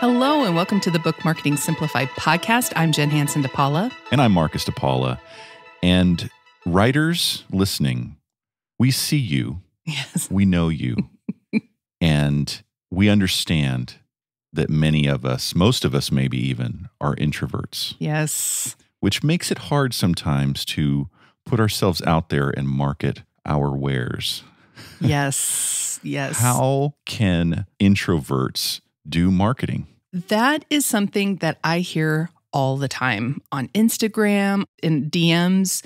Hello, and welcome to the Book Marketing Simplified podcast. I'm Jenn Hanson-dePaula. And I'm Marcus-dePaula. And writers listening, we see you. Yes. We know you. And we understand that many of us, most of us maybe even, are introverts. Yes. Which makes it hard sometimes to put ourselves out there and market our wares. Yes. Yes. How can introverts do marketing? That is something that I hear all the time on Instagram, in DMs.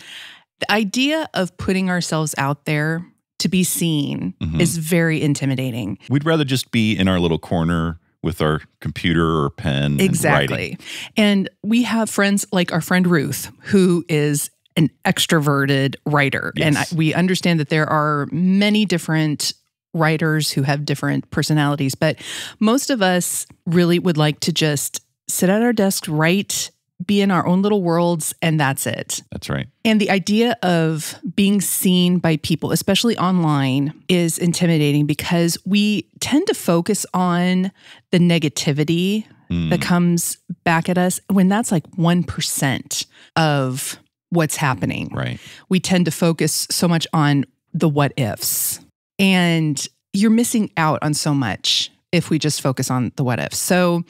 The idea of putting ourselves out there to be seen is very intimidating. We'd rather just be in our little corner with our computer or pen Exactly. and writing. And we have friends like our friend Ruth, who is an extroverted writer. Yes. And we understand that there are many different writers who have different personalities, but most of us really would like to just sit at our desks, write, be in our own little worlds, and that's it. That's right. And the idea of being seen by people, especially online, is intimidating because we tend to focus on the negativity that comes back at us when that's like 1% of what's happening. Right. We tend to focus so much on the what ifs. And you're missing out on so much if we just focus on the what ifs. So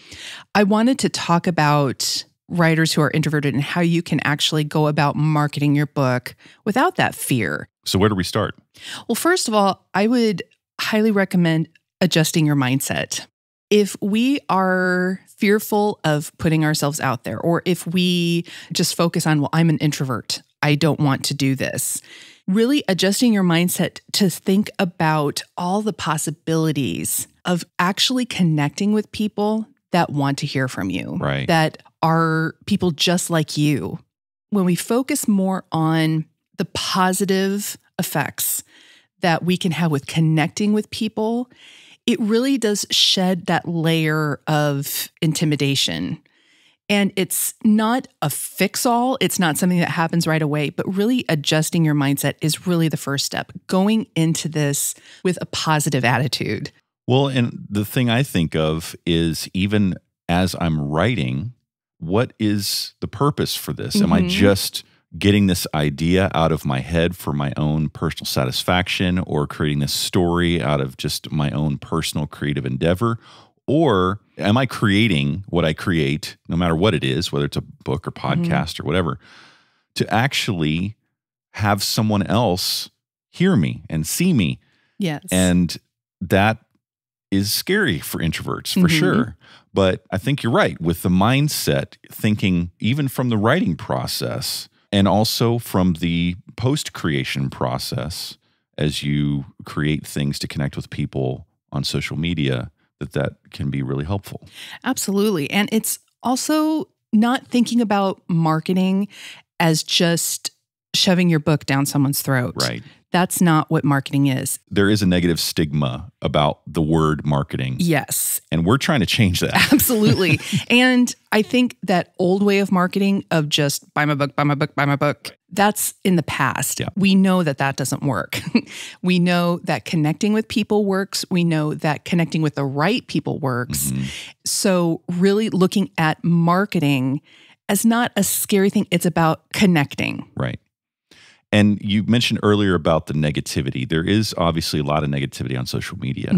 I wanted to talk about writers who are introverted and how you can actually go about marketing your book without that fear. So where do we start? Well, first of all, I would highly recommend adjusting your mindset. If we are fearful of putting ourselves out there, or if we just focus on, well, I'm an introvert, I don't want to do this, really adjusting your mindset to think about all the possibilities of actually connecting with people that want to hear from you, Right. that are people just like you. When we focus more on the positive effects that we can have with connecting with people, it really does shed that layer of intimidation. And it's not a fix-all. It's not something that happens right away, but really adjusting your mindset is really the first step. Going into this with a positive attitude. Well, and the thing I think of is even as I'm writing, what is the purpose for this? Am I just getting this idea out of my head for my own personal satisfaction, or creating this story out of just my own personal creative endeavor? Or am I creating what I create, no matter what it is, whether it's a book or podcast or whatever, to actually have someone else hear me and see me? Yes. And that is scary for introverts, for sure. But I think you're right with the mindset, thinking even from the writing process and also from the post-creation process as you create things to connect with people on social media, that can be really helpful. Absolutely. And it's also not thinking about marketing as just shoving your book down someone's throat. Right. That's not what marketing is. There is a negative stigma about the word marketing. Yes. And we're trying to change that. Absolutely. And I think that old way of marketing of just buy my book, buy my book, buy my book, that's in the past. Yeah. We know that that doesn't work. We know that connecting with people works. We know that connecting with the right people works. So really looking at marketing as not a scary thing. It's about connecting. Right. And you mentioned earlier about the negativity. There is obviously a lot of negativity on social media.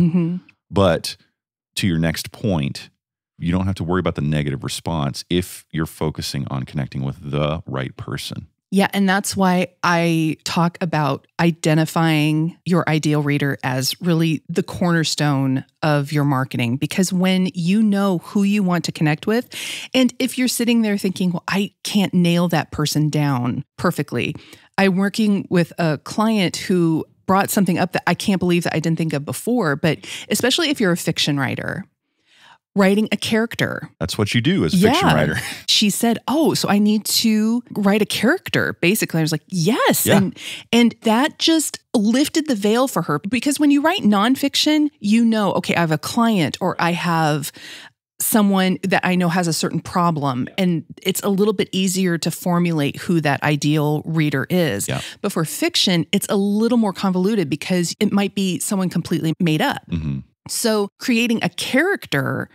But to your next point, you don't have to worry about the negative response if you're focusing on connecting with the right person. Yeah, and that's why I talk about identifying your ideal reader as really the cornerstone of your marketing. Because when you know who you want to connect with, and if you're sitting there thinking, well, I can't nail that person down perfectly. I'm working with a client who brought something up that I can't believe that I didn't think of before, but especially if you're a fiction writer, writing a character. That's what you do as a fiction writer. She said, oh, so I need to write a character. Basically, I was like, yes. Yeah. And that just lifted the veil for her. Because when you write nonfiction, you know, okay, I have a client or I have someone that I know has a certain problem, and it's a little bit easier to formulate who that ideal reader is. Yeah. But for fiction, it's a little more convoluted because it might be someone completely made up. Mm-hmm. So creating a character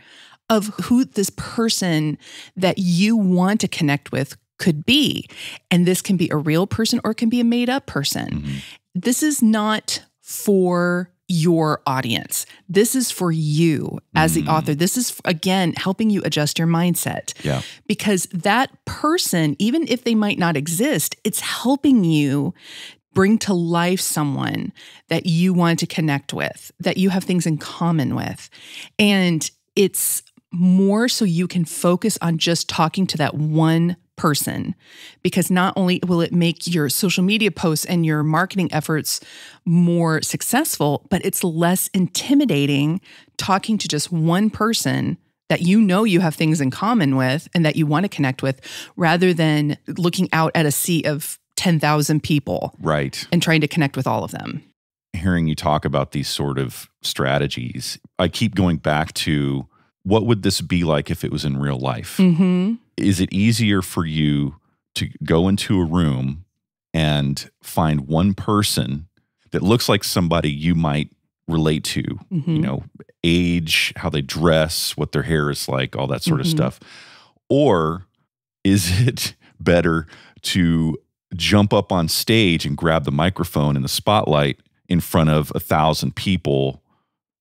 of who this person that you want to connect with could be. And this can be a real person or it can be a made up person. Mm-hmm. This is not for your audience. This is for you as the author. This is, again, helping you adjust your mindset. Yeah. Because that person, even if they might not exist, it's helping you bring to life someone that you want to connect with, that you have things in common with. And it's more so you can focus on just talking to that one person, because not only will it make your social media posts and your marketing efforts more successful, but it's less intimidating talking to just one person that you know you have things in common with and that you want to connect with, rather than looking out at a sea of 10,000 people. Right. And trying to connect with all of them. Hearing you talk about these sort of strategies, I keep going back to, what would this be like if it was in real life? Mm-hmm. Is it easier for you to go into a room and find one person that looks like somebody you might relate to, Mm-hmm. you know, age, how they dress, what their hair is like, all that sort of stuff? Or is it better to jump up on stage and grab the microphone and the spotlight in front of 1,000 people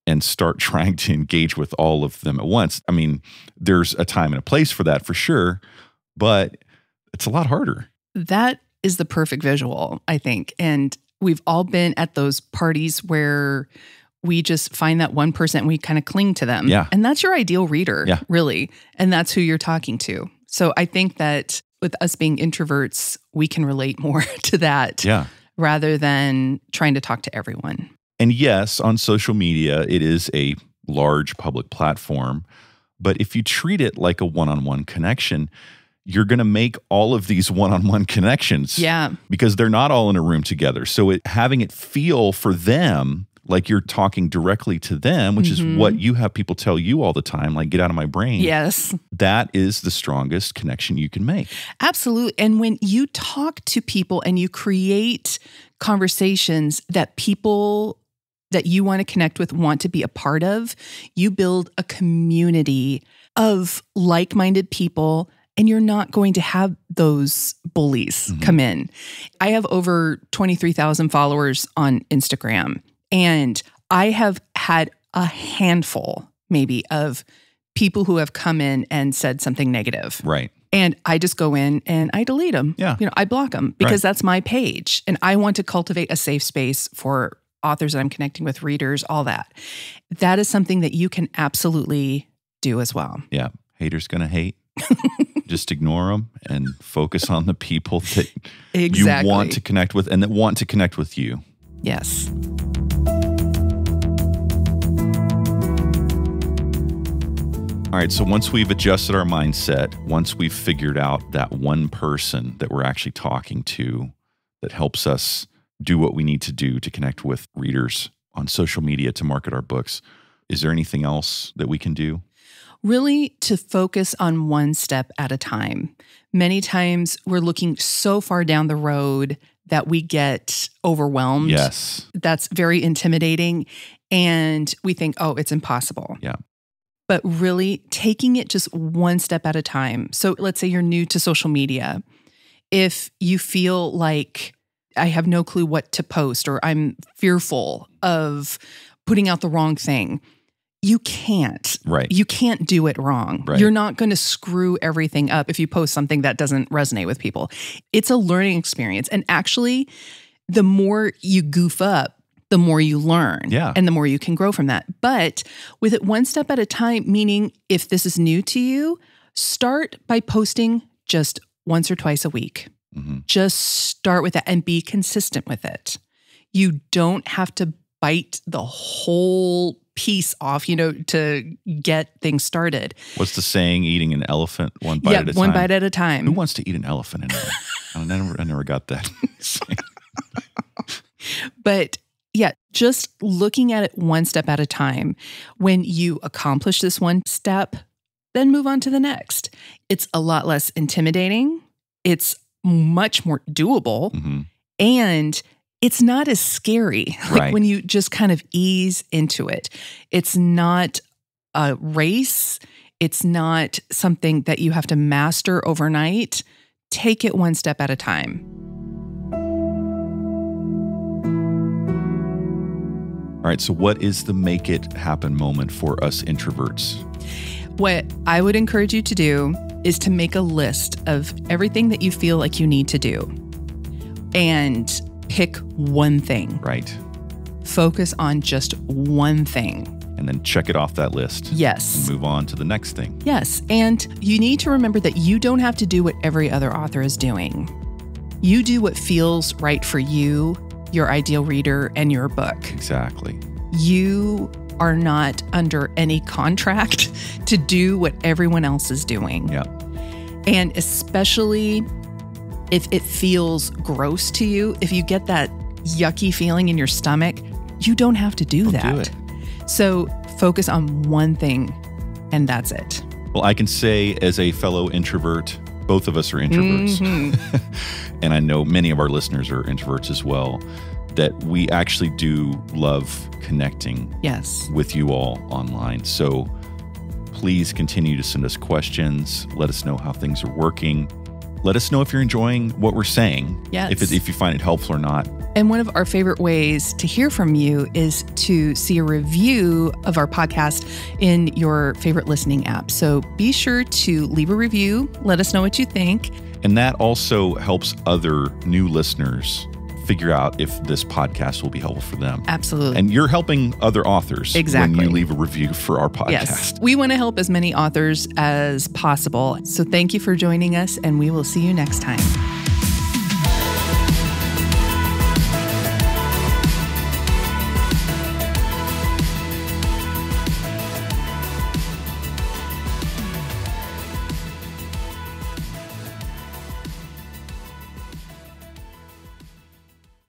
and start trying to engage with all of them at once? I mean, there's a time and a place for that for sure, but it's a lot harder. That is the perfect visual, I think. And we've all been at those parties where we just find that one person and we kind of cling to them. Yeah. And that's your ideal reader, Yeah. really. And that's who you're talking to. So I think that with us being introverts, we can relate more to that Yeah. rather than trying to talk to everyone. And yes, on social media, it is a large public platform. But if you treat it like a one-on-one connection, you're going to make all of these one-on-one connections. Yeah. Because they're not all in a room together. So having it feel for them like you're talking directly to them, which is what you have people tell you all the time, like, get out of my brain. Yes. That is the strongest connection you can make. Absolutely. And when you talk to people and you create conversations that people that you want to connect with want to be a part of, you build a community of like-minded people, and you're not going to have those bullies come in. I have over 23,000 followers on Instagram, and I have had a handful maybe of people who have come in and said something negative. Right. And I just go in and I delete them. Yeah. You know, I block them because that's my page. And I want to cultivate a safe space for authors that I'm connecting with, readers, all that. That is something that you can absolutely do as well. Yeah. Haters gonna hate. Just ignore them and focus on the people that you want to connect with and that want to connect with you. Yes. All right, so once we've adjusted our mindset, once we've figured out that one person that we're actually talking to that helps us do what we need to do to connect with readers on social media to market our books, is there anything else that we can do? Really to focus on one step at a time. Many times we're looking so far down the road that we get overwhelmed. Yes. That's very intimidating. And we think, oh, it's impossible. Yeah. But really taking it just one step at a time. So let's say you're new to social media. If you feel like I have no clue what to post, or I'm fearful of putting out the wrong thing, you can't. Right. You can't do it wrong. Right. You're not going to screw everything up if you post something that doesn't resonate with people. It's a learning experience. And actually, the more you goof up, the more you learn. Yeah. And the more you can grow from that. But with it one step at a time, meaning if this is new to you, start by posting just once or twice a week. Just start with that and be consistent with it. You don't have to bite the whole piece off, to get things started. What's the saying? Eating an elephant one bite at a time? One bite at a time. Who wants to eat an elephant anyway? I never got that. But yeah, just looking at it one step at a time. When you accomplish this one step, then move on to the next. It's a lot less intimidating. It's much more doable. And it's not as scary. Like when you just kind of ease into it. It's not a race. It's not something that you have to master overnight. Take it one step at a time. All right, so what is the make it happen moment for us introverts? What I would encourage you to do is to make a list of everything that you feel like you need to do and pick one thing. Right. Focus on just one thing. And then check it off that list. Yes. And move on to the next thing. Yes. And you need to remember that you don't have to do what every other author is doing. You do what feels right for you, your ideal reader, and your book. Exactly. You are not under any contract to do what everyone else is doing. Yeah. And especially if it feels gross to you, if you get that yucky feeling in your stomach, you don't have to do that. Do it. So focus on one thing, and that's it. Well, I can say as a fellow introvert, both of us are introverts. Mm-hmm. And I know many of our listeners are introverts as well, that we actually do love connecting with you all online. So please continue to send us questions. Let us know how things are working. Let us know if you're enjoying what we're saying, if you find it helpful or not. And one of our favorite ways to hear from you is to see a review of our podcast in your favorite listening app. So be sure to leave a review. Let us know what you think. And that also helps other new listeners figure out if this podcast will be helpful for them. Absolutely. And you're helping other authors when you leave a review for our podcast. Yes. We want to help as many authors as possible. So thank you for joining us, and we will see you next time.